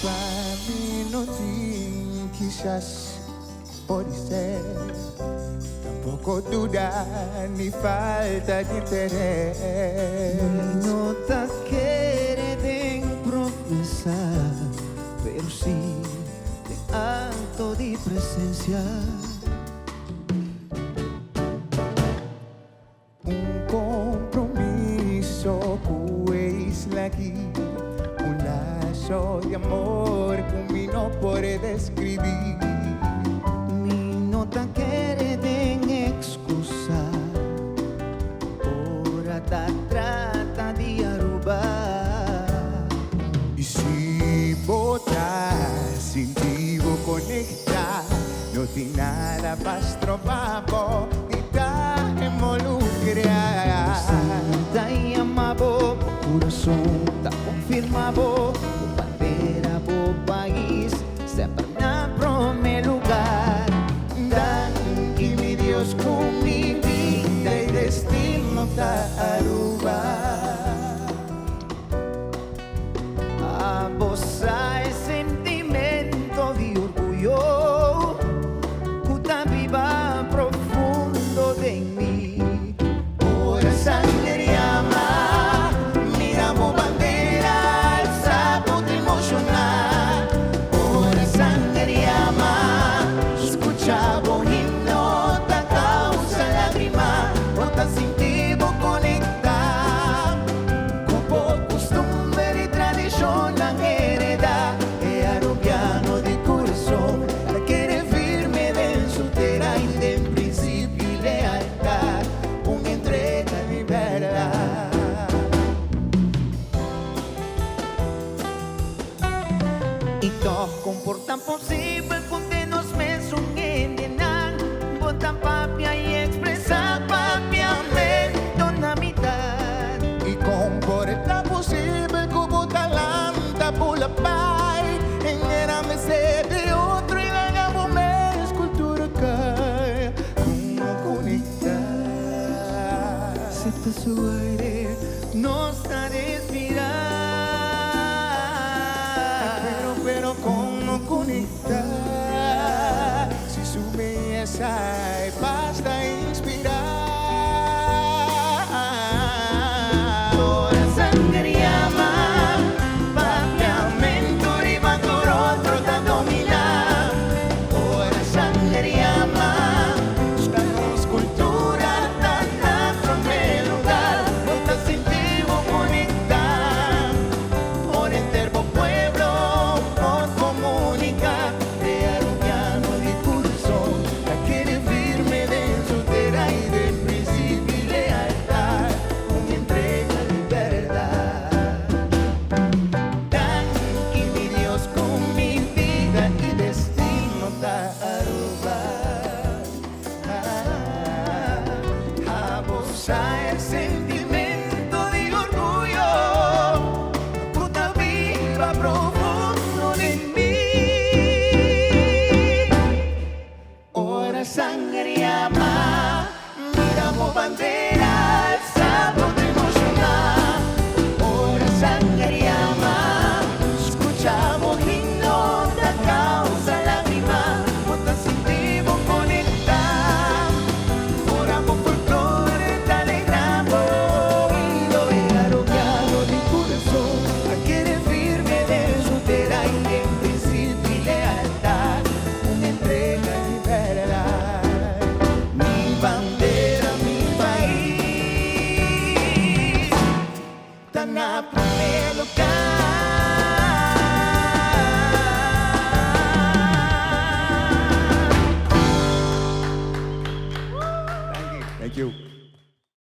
Para mí quizás por ser tampoco duda ni falta de interés. No te quiere promesar, pero sí de acto de presencia. Un compromiso pues aquí, un lazo de amor que mi no puede describir. Ni no te quiere excusar, ahora te trata de arrubar. Y si botas sin ti vou conectar, no tiene nada para trobar y te involucrar. Santa y amabo, corazón te confirmabo, tu bandera, tu país, sempre na primeiro lugar. Dan y mi Dios con mi vida y destino te arrubar. A vos hay sentimento de orgullo, que viva profundo de mí. Ora sangre llama, miramos bandera, alza te emocionar. Ora sangre llama, escuchamos himno, te causa lágrima, o te sentimos conectar. Con costumbre y tradición la hereda, e aropiano de corazón, la quiere firme de soltera y de principio y lealtad, una entrega de verdad. Y todo comportan posible que nos me endenan, botan papia y expresa papiamento na mitad. Y comporta posible como talanta por la paz, en era me de otro y la hagamos me escultura cae, como conectar. Se te su aire, nos da respirar. Pero como conectar.